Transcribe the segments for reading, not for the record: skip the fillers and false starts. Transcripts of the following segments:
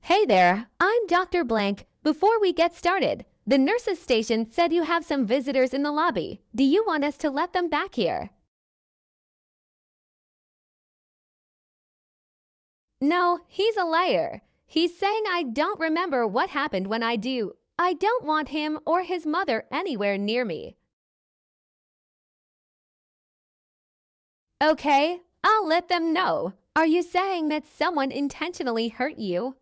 Hey there, I'm Dr. Blank. Before we get started, the nurses station said you have some visitors in the lobby. Do you want us to let them back here? No, he's a liar. He's saying I don't remember what happened when I do. I don't want him or his mother anywhere near me. Okay, I'll let them know. Are you saying that someone intentionally hurt you?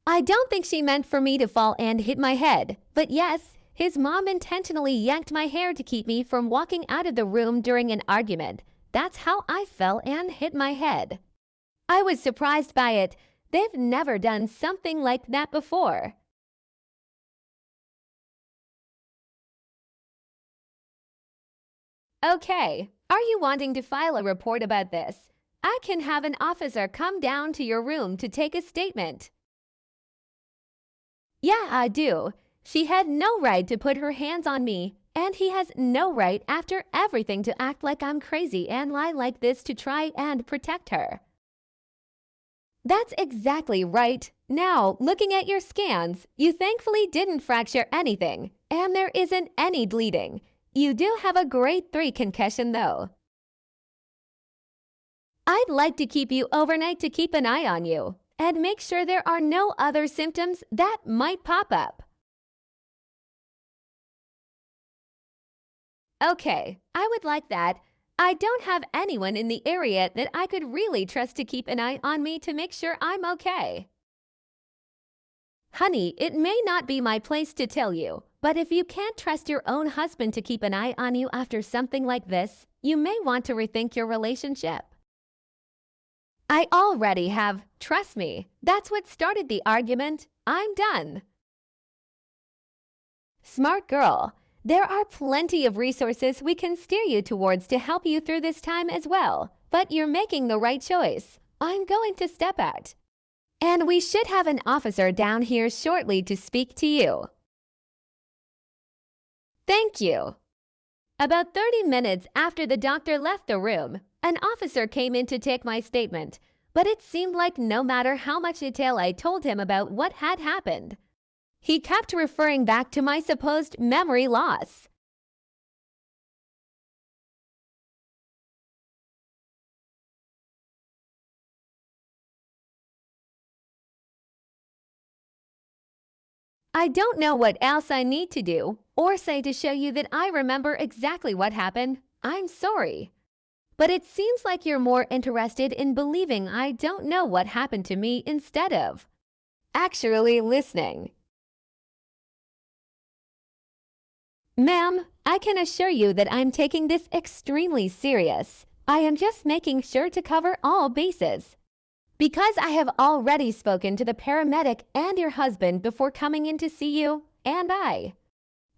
I don't think she meant for me to fall and hit my head, but yes, his mom intentionally yanked my hair to keep me from walking out of the room during an argument. That's how I fell and hit my head. I was surprised by it. They've never done something like that before. Okay, are you wanting to file a report about this? I can have an officer come down to your room to take a statement. Yeah, I do. She had no right to put her hands on me, and he has no right after everything to act like I'm crazy and lie like this to try and protect her. That's exactly right. Now, looking at your scans, you thankfully didn't fracture anything, and there isn't any bleeding. You do have a grade 3 concussion though. I'd like to keep you overnight to keep an eye on you and make sure there are no other symptoms that might pop up. Okay, I would like that. I don't have anyone in the area that I could really trust to keep an eye on me to make sure I'm okay. Honey, it may not be my place to tell you, but if you can't trust your own husband to keep an eye on you after something like this, you may want to rethink your relationship. I already have. Trust me. That's what started the argument. I'm done. Smart girl. There are plenty of resources we can steer you towards to help you through this time as well. But you're making the right choice. I'm going to step out. And we should have an officer down here shortly to speak to you. Thank you. About 30 minutes after the doctor left the room, an officer came in to take my statement, but it seemed like no matter how much detail I told him about what had happened, he kept referring back to my supposed memory loss. I don't know what else I need to do or say to show you that I remember exactly what happened. I'm sorry. But it seems like you're more interested in believing I don't know what happened to me instead of actually listening. Ma'am, I can assure you that I'm taking this extremely serious. I am just making sure to cover all bases. Because I have already spoken to the paramedic and your husband before coming in to see you, and I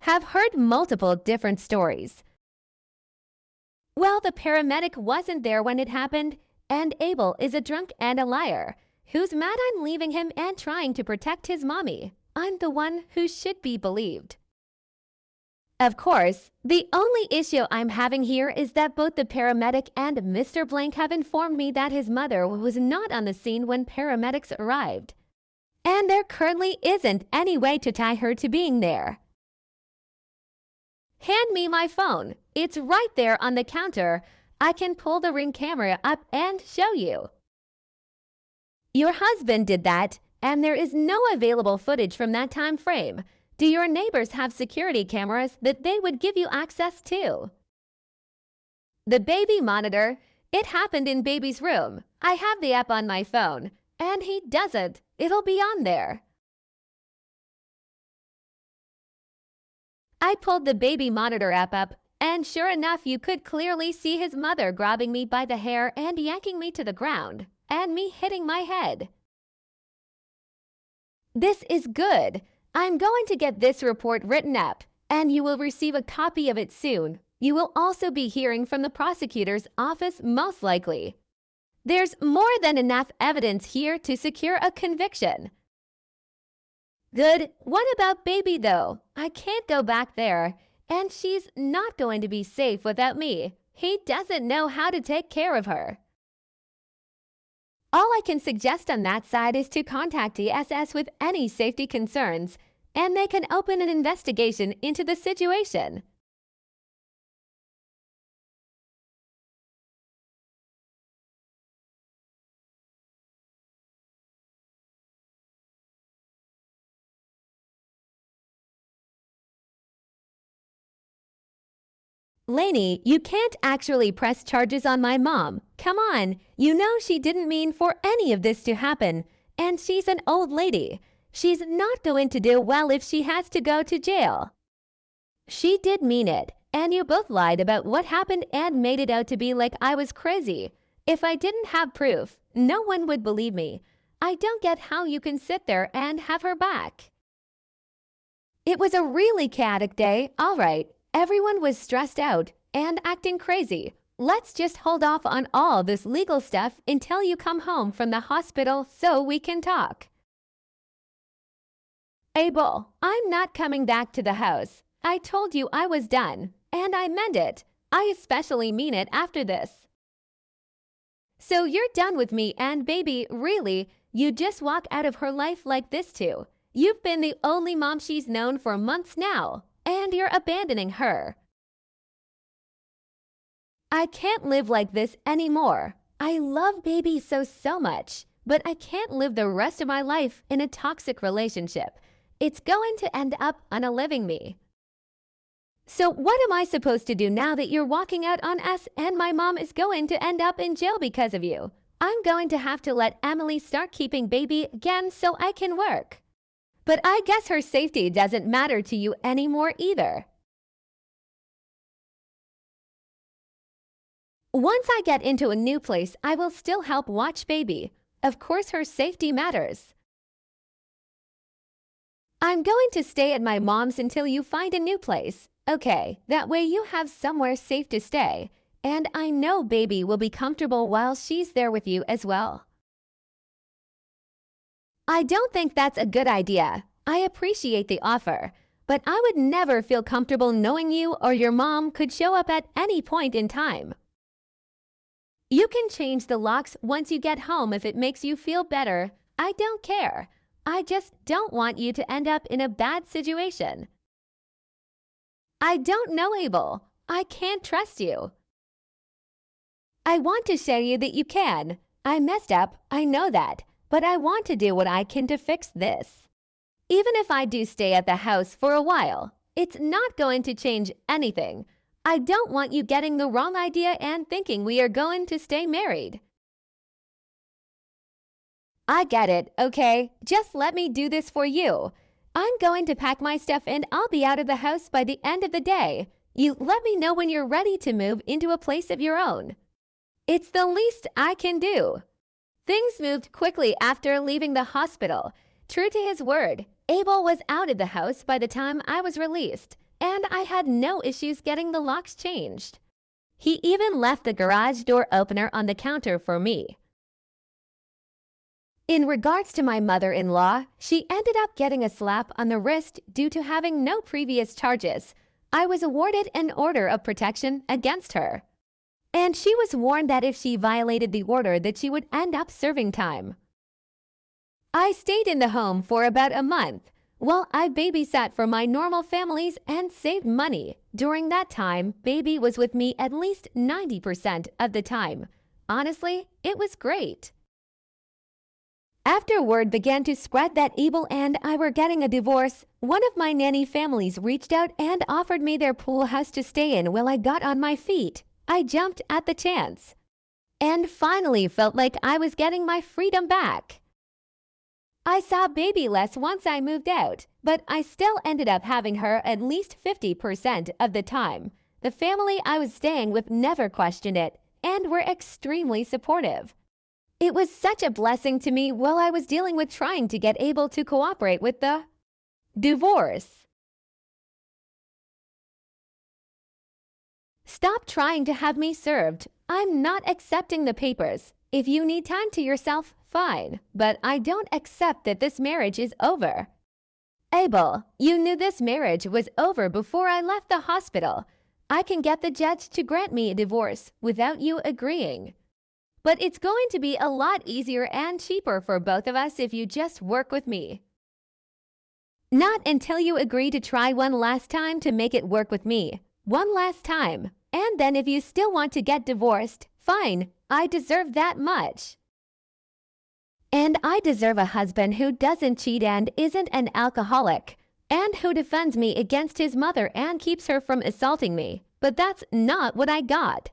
have heard multiple different stories. Well, the paramedic wasn't there when it happened, and Abel is a drunk and a liar who's mad I'm leaving him and trying to protect his mommy. I'm the one who should be believed. Of course, the only issue I'm having here is that both the paramedic and Mr. Blank have informed me that his mother was not on the scene when paramedics arrived. And there currently isn't any way to tie her to being there. Hand me my phone. It's right there on the counter. I can pull the Ring camera up and show you. Your husband did that, and there is no available footage from that time frame. Do your neighbors have security cameras that they would give you access to? The baby monitor. It happened in baby's room. I have the app on my phone, and he doesn't. It'll be on there. I pulled the baby monitor app up, and sure enough, you could clearly see his mother grabbing me by the hair and yanking me to the ground, and me hitting my head. This is good. I'm going to get this report written up, and you will receive a copy of it soon. You will also be hearing from the prosecutor's office most likely. There's more than enough evidence here to secure a conviction. Good. What about baby though? I can't go back there, and she's not going to be safe without me. He doesn't know how to take care of her. All I can suggest on that side is to contact the SS with any safety concerns, and they can open an investigation into the situation. Lanie, you can't actually press charges on my mom. Come on, you know she didn't mean for any of this to happen, and she's an old lady. She's not going to do well if she has to go to jail. She did mean it, and you both lied about what happened and made it out to be like I was crazy. If I didn't have proof, no one would believe me. I don't get how you can sit there and have her back. It was a really chaotic day, all right. Everyone was stressed out and acting crazy. Let's just hold off on all this legal stuff until you come home from the hospital so we can talk. Abel, I'm not coming back to the house. I told you I was done, and I meant it. I especially mean it after this. So you're done with me, and baby, really, you just walk out of her life like this too. You've been the only mom she's known for months now, and you're abandoning her. I can't live like this anymore. I love baby so much, but I can't live the rest of my life in a toxic relationship. It's going to end up unaliving me. So what am I supposed to do now that you're walking out on us and my mom is going to end up in jail because of you? I'm going to have to let Emily start keeping baby again so I can work. But I guess her safety doesn't matter to you anymore either. Once I get into a new place, I will still help watch baby. Of course her safety matters. I'm going to stay at my mom's until you find a new place. Okay, that way you have somewhere safe to stay. And I know baby will be comfortable while she's there with you as well. I don't think that's a good idea. I appreciate the offer, but I would never feel comfortable knowing you or your mom could show up at any point in time. You can change the locks once you get home if it makes you feel better. I don't care. I just don't want you to end up in a bad situation. I don't know, Abel. I can't trust you. I want to show you that you can. I messed up, I know that, but I want to do what I can to fix this. Even if I do stay at the house for a while, it's not going to change anything. I don't want you getting the wrong idea and thinking we are going to stay married. I get it, okay? Just let me do this for you. I'm going to pack my stuff and I'll be out of the house by the end of the day. You let me know when you're ready to move into a place of your own. It's the least I can do. Things moved quickly after leaving the hospital. True to his word, Abel was out of the house by the time I was released, and I had no issues getting the locks changed. He even left the garage door opener on the counter for me. In regards to my mother-in-law, she ended up getting a slap on the wrist due to having no previous charges. I was awarded an order of protection against her. And she was warned that if she violated the order that she would end up serving time. I stayed in the home for about a month while I babysat for my normal families and saved money. During that time, baby was with me at least 90% of the time. Honestly, it was great. After word began to spread that Abel and I were getting a divorce, one of my nanny families reached out and offered me their pool house to stay in while I got on my feet. I jumped at the chance and finally felt like I was getting my freedom back. I saw baby less once I moved out, but I still ended up having her at least 50% of the time. The family I was staying with never questioned it and were extremely supportive. It was such a blessing to me while I was dealing with trying to get Abel to cooperate with the divorce. Stop trying to have me served. I'm not accepting the papers. If you need time to yourself, fine, but I don't accept that this marriage is over. Abel, you knew this marriage was over before I left the hospital. I can get the judge to grant me a divorce without you agreeing. But it's going to be a lot easier and cheaper for both of us if you just work with me. Not until you agree to try one last time to make it work with me. One last time. And then if you still want to get divorced, fine, I deserve that much. And I deserve a husband who doesn't cheat and isn't an alcoholic, and who defends me against his mother and keeps her from assaulting me. But that's not what I got.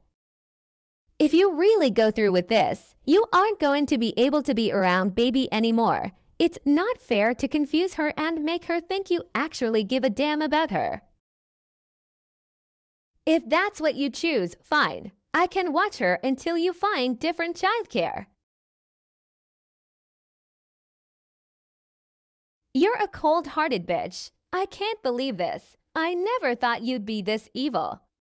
If you really go through with this, you aren't going to be able to be around baby anymore. It's not fair to confuse her and make her think you actually give a damn about her. If that's what you choose, fine. I can watch her until you find different childcare. You're a cold-hearted bitch. I can't believe this. I never thought you'd be this evil.